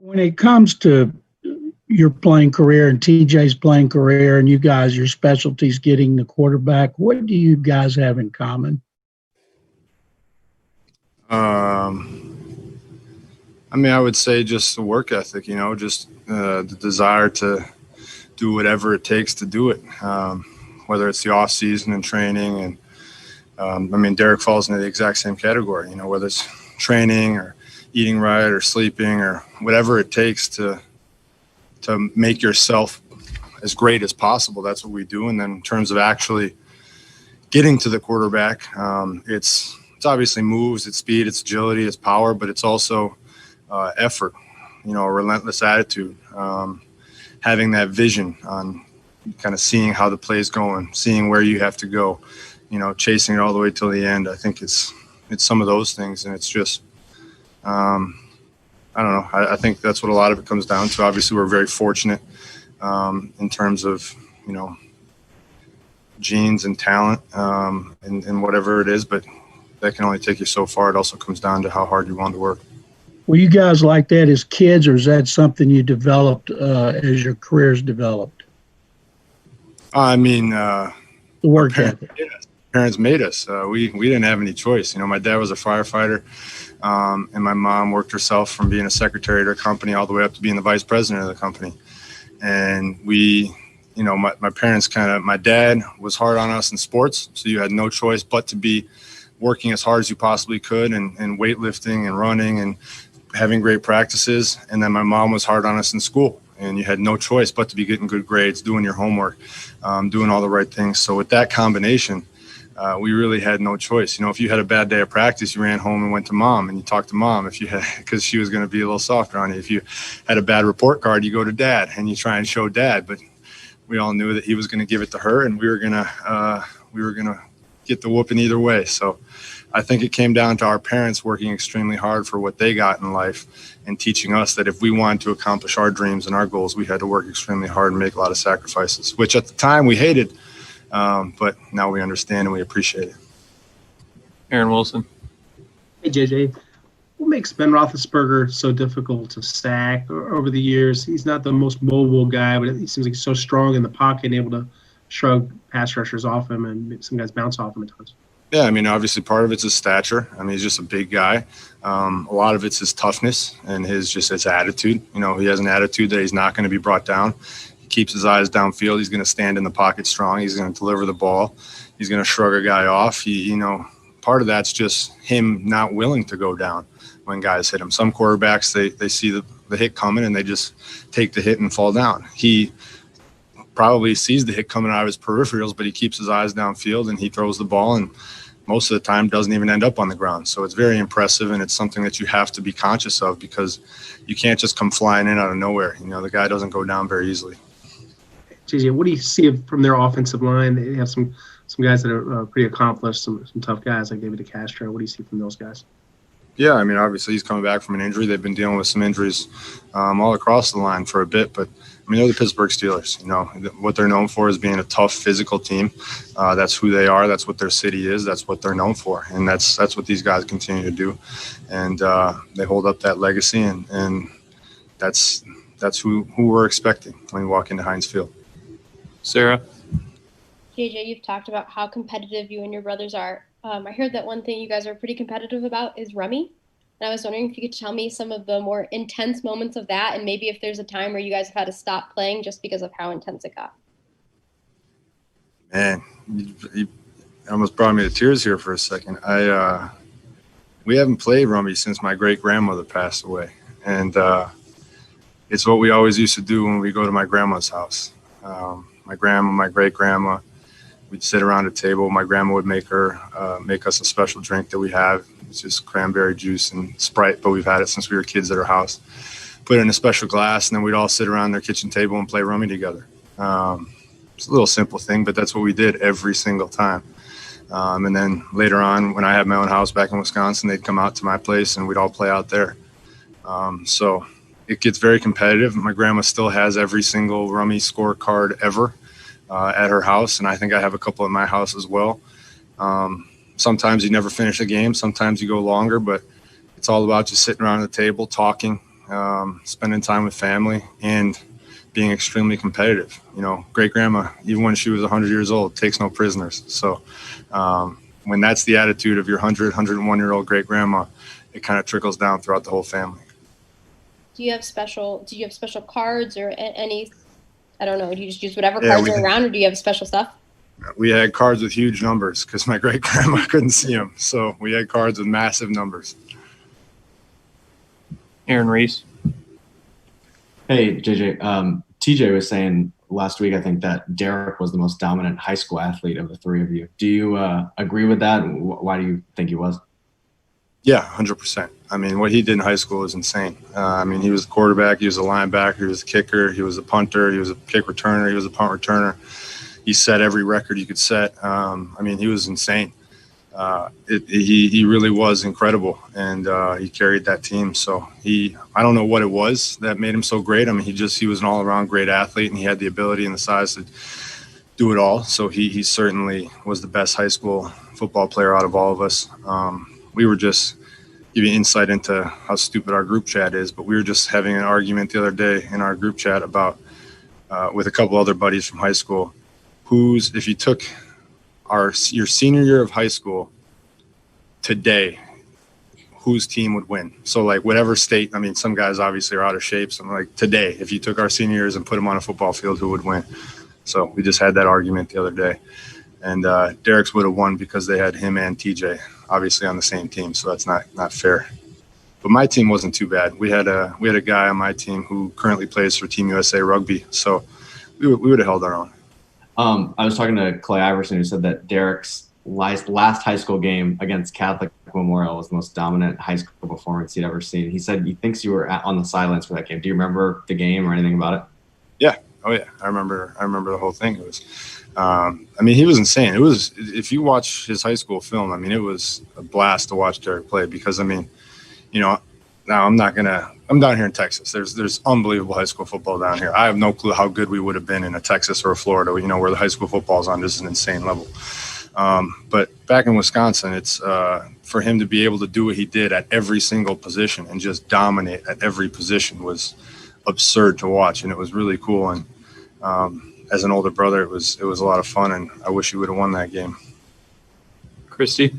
When it comes to your playing career and TJ's playing career and you guys, your specialties getting the quarterback, what do you guys have in common? I mean, I would say just the work ethic, just the desire to do whatever it takes to do it, whether it's the off season and training. And I mean, Derek falls into the exact same category, whether it's training or eating right or sleeping or whatever it takes to make yourself as great as possible. That's what we do. And then in terms of actually getting to the quarterback, it's obviously moves, it's speed, it's agility, it's power, but it's also effort, a relentless attitude, having that vision on kind of seeing how the play's going, seeing where you have to go, chasing it all the way till the end. I think it's some of those things, and it's just I don't know. I think that's what a lot of it comes down to. Obviously, we're very fortunate in terms of, genes and talent and whatever it is, but that can only take you so far. It also comes down to how hard you want to work. Were you guys like that as kids, or is that something you developed as your careers developed? I mean, the work ethic. Parents made us. We didn't have any choice. My dad was a firefighter, and my mom worked herself from being a secretary to a company all the way up to being the vice president of the company. And we, my parents my dad was hard on us in sports, so you had no choice but to be working as hard as you possibly could and weightlifting and running and having great practices. And then my mom was hard on us in school, and you had no choice but to be getting good grades, doing your homework, doing all the right things. So with that combination, we really had no choice. If you had a bad day of practice, you ran home and went to mom and you talked to mom because she was going to be a little softer on you. If you had a bad report card, you go to dad and you try and show dad. But we all knew that he was going to give it to her, and we were going to get the whooping either way. So I think it came down to our parents working extremely hard for what they got in life and teaching us that if we wanted to accomplish our dreams and our goals, we had to work extremely hard and make a lot of sacrifices, which at the time we hated. But now we understand and we appreciate it. Aaron Wilson. Hey, JJ. What makes Ben Roethlisberger so difficult to sack over the years? He's not the most mobile guy, but he seems like he's so strong in the pocket and able to shrug pass rushers off him, and some guys bounce off him at times. Yeah, I mean, obviously part of it's his stature. I mean, he's just a big guy. A lot of it's his toughness and his attitude. He has an attitude that he's not going to be brought down. Keeps his eyes downfield. He's going to stand in the pocket strong. He's going to deliver the ball. He's going to shrug a guy off. Part of that's just him not willing to go down when guys hit him. Some quarterbacks, they see the hit coming and they just take the hit and fall down. He probably sees the hit coming out of his peripherals, but he keeps his eyes downfield and he throws the ball, and most of the time doesn't even end up on the ground. So it's very impressive, and it's something that you have to be conscious of because you can't just come flying in out of nowhere. The guy doesn't go down very easily. JJ, what do you see from their offensive line? They have some guys that are pretty accomplished, some tough guys like David DeCastro. What do you see from those guys? Yeah, I mean, obviously he's coming back from an injury. They've been dealing with some injuries all across the line for a bit, but I mean, they're the Pittsburgh Steelers. What they're known for is being a tough physical team. That's who they are. That's what their city is. That's what they're known for, and that's what these guys continue to do. And they hold up that legacy, and that's who we're expecting when we walk into Heinz Field. Sarah? JJ, you've talked about how competitive you and your brothers are. I heard that one thing you guys are pretty competitive about is rummy. And I was wondering if you could tell me some of the more intense moments of that, and maybe if there's a time where you guys have had to stop playing just because of how intense it got. Man, you almost brought me to tears here for a second. We haven't played rummy since my great-grandmother passed away. And it's what we always used to do when we go to my grandma's house. My grandma, my great-grandma, we'd sit around a table. My grandma would make us a special drink that we have. It's just cranberry juice and Sprite, but we've had it since we were kids at her house. Put it in a special glass, and then we'd all sit around their kitchen table and play rummy together. It's a little simple thing, but that's what we did every single time. And then later on, when I had my own house back in Wisconsin, they'd come out to my place, and we'd all play out there. So it gets very competitive. My grandma still has every single rummy scorecard ever at her house, and I think I have a couple at my house as well. Sometimes you never finish a game. Sometimes you go longer, but it's all about just sitting around the table talking, spending time with family, and being extremely competitive. You know, great grandma, even when she was 100 years old, takes no prisoners. So when that's the attitude of your 101-year-old great grandma, it kind of trickles down throughout the whole family. Do you have special cards or any, I don't know, do you just use whatever cards are around, or do you have special stuff? We had cards with huge numbers because my great grandma couldn't see them. So we had cards with massive numbers. Aaron Reese. Hey, JJ. TJ was saying last week, I think, that Derek was the most dominant high school athlete of the three of you. Do you agree with that? Why do you think he was? Yeah, 100%. I mean, what he did in high school is insane. I mean, he was a quarterback, he was a linebacker, he was a kicker, he was a punter, he was a kick returner, he was a punt returner. He set every record you could set. I mean, he was insane. He really was incredible, and he carried that team. So I don't know what it was that made him so great. I mean, he was an all-around great athlete, and he had the ability and the size to do it all. So he certainly was the best high school football player out of all of us. We were just giving insight into how stupid our group chat is, but we were just having an argument the other day in our group chat about with a couple other buddies from high school, if you took your senior year of high school today, whose team would win? So like whatever state, I mean, some guys obviously are out of shape. So I'm like, today, if you took our senior years and put them on a football field, who would win? So we just had that argument the other day. And Derek's would have won because they had him and TJ obviously on the same team. So that's not fair. But my team wasn't too bad. We had a guy on my team who currently plays for Team USA Rugby. So we would have held our own. I was talking to Clay Iverson, who said that Derek's last high school game against Catholic Memorial was the most dominant high school performance he'd ever seen. He said he thinks you were on the sidelines for that game. Do you remember the game or anything about it? Yeah. Oh yeah. I remember the whole thing. It was, I mean, he was insane. It was, if you watch his high school film, I mean, it was a blast to watch Derek play because, I mean, you know, now I'm down here in Texas. There's unbelievable high school football down here. I have no clue how good we would have been in a Texas or a Florida, you know, where the high school football is on. This is an insane level. But back in Wisconsin, it's for him to be able to do what he did at every single position and just dominate at every position was absurd to watch, and it was really cool. And as an older brother, it was a lot of fun, and I wish he would have won that game. Christy.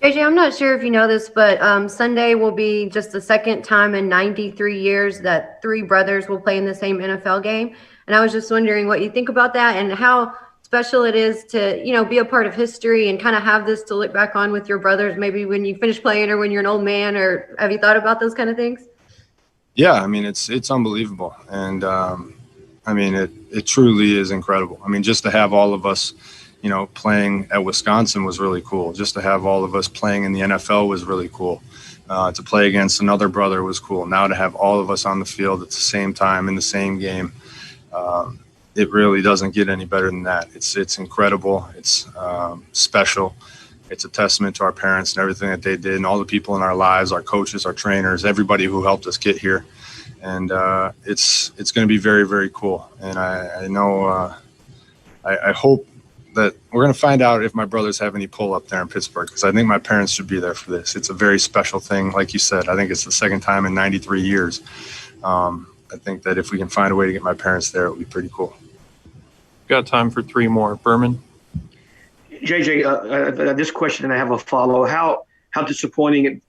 JJ, I'm not sure if you know this, but Sunday will be just the second time in 93 years that three brothers will play in the same NFL game. And I was just wondering what you think about that and how special it is to, you know, be a part of history and kind of have this to look back on with your brothers, maybe when you finish playing or when you're an old man, or have you thought about those kind of things? Yeah, I mean, it's unbelievable. And I mean, it truly is incredible. I mean, just to have all of us, you know, playing at Wisconsin was really cool. Just to have all of us playing in the NFL was really cool. To play against another brother was cool. Now to have all of us on the field at the same time in the same game, it really doesn't get any better than that. It's incredible. It's special. It's a testament to our parents and everything that they did and all the people in our lives, our coaches, our trainers, everybody who helped us get here. And it's going to be very, very cool. And I know I hope that we're going to find out if my brothers have any pull up there in Pittsburgh, because I think my parents should be there for this. It's a very special thing. Like you said, I think it's the second time in 93 years. I think that if we can find a way to get my parents there, it would be pretty cool. Got time for three more. Berman. JJ, this question, and I have a follow. How disappointing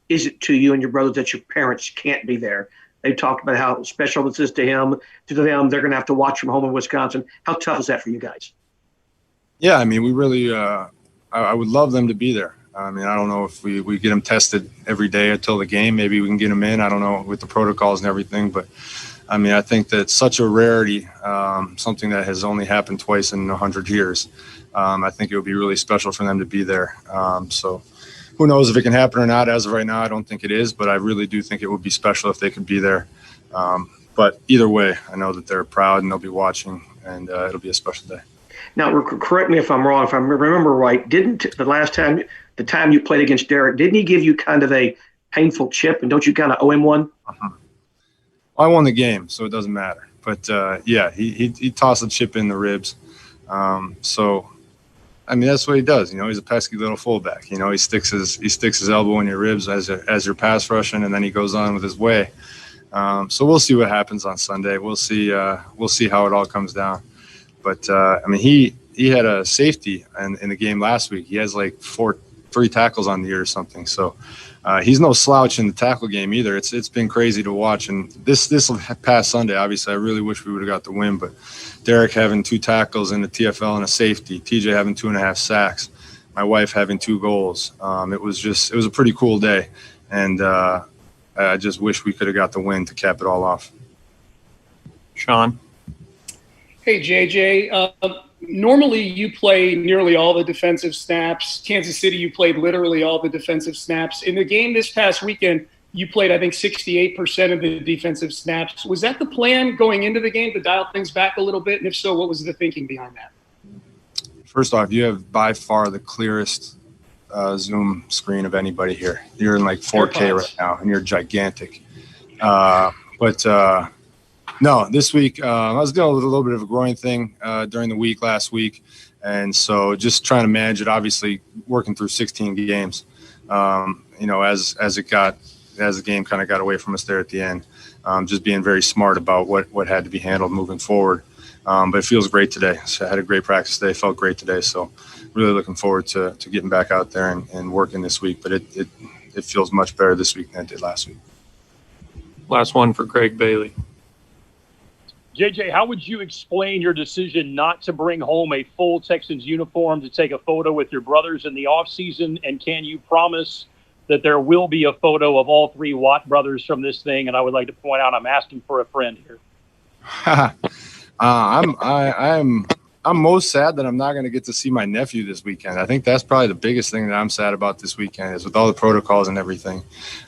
is it to you and your brothers that your parents can't be there? They talked about how special this is to them. They're going to have to watch from home in Wisconsin. How tough is that for you guys? Yeah, I mean, we really I would love them to be there. I mean, I don't know if we get them tested every day until the game. Maybe we can get them in. I don't know with the protocols and everything. But, I mean, I think that it's such a rarity, something that has only happened twice in 100 years. I think it would be really special for them to be there. So who knows if it can happen or not. As of right now, I don't think it is. But I really do think it would be special if they could be there. But either way, I know that they're proud and they'll be watching, and it'll be a special day. Now, correct me if I'm wrong. If I remember right, didn't the time you played against Derek, didn't he give you kind of a painful chip, and don't you kind of owe him one? Uh-huh. Well, I won the game, so it doesn't matter. But yeah, he tossed a chip in the ribs. So I mean, that's what he does. You know, he's a pesky little fullback. You know, he sticks his elbow in your ribs as you're pass rushing, and then he goes on with his way. So we'll see what happens on Sunday. We'll see how it all comes down. But I mean, he had a safety in the game last week. He has like 3 tackles on the year or something. So he's no slouch in the tackle game either. It's been crazy to watch. And this past Sunday, obviously, I really wish we would have got the win. But Derek having 2 tackles in the TFL and a safety, TJ having 2.5 sacks, my wife having 2 goals. It was a pretty cool day. And I just wish we could have got the win to cap it all off. Sean? Hey, JJ. Normally, you play nearly all the defensive snaps. Kansas City, you played literally all the defensive snaps. In the game this past weekend, you played, I think, 68% of the defensive snaps. Was that the plan going into the game to dial things back a little bit? And if so, what was the thinking behind that? First off, you have by far the clearest Zoom screen of anybody here. You're in like 4K right now, and you're gigantic. No, this week I was dealing with a little bit of a groin thing during the week last week, and so just trying to manage it. Obviously, working through 16 games, you know, as the game kind of got away from us there at the end, just being very smart about what had to be handled moving forward. But it feels great today. So I had a great practice today. Felt great today. So really looking forward to getting back out there and working this week. But it feels much better this week than it did last week. Last one for Craig Bailey. JJ, how would you explain your decision not to bring home a full Texans uniform to take a photo with your brothers in the offseason? And can you promise that there will be a photo of all 3 Watt brothers from this thing? And I would like to point out I'm asking for a friend here. I'm most sad that I'm not going to get to see my nephew this weekend. I think that's probably the biggest thing that I'm sad about this weekend is with all the protocols and everything.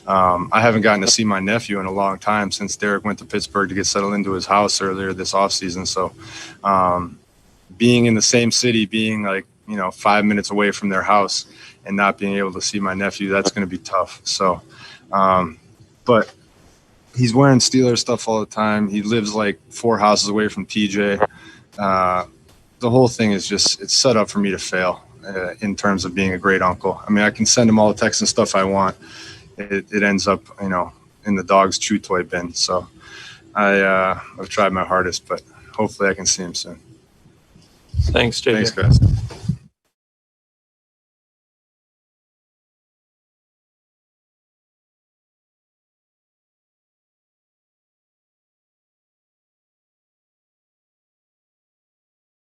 I haven't gotten to see my nephew in a long time since Derek went to Pittsburgh to get settled into his house earlier this offseason. So being in the same city, being like, 5 minutes away from their house and not being able to see my nephew, that's going to be tough. So, but he's wearing Steelers stuff all the time. He lives like 4 houses away from TJ. The whole thing is it's set up for me to fail in terms of being a great uncle. I mean, I can send him all the Texan stuff I want. It ends up, in the dog's chew toy bin. So I've tried my hardest, but hopefully I can see him soon. Thanks, JJ. Thanks, guys.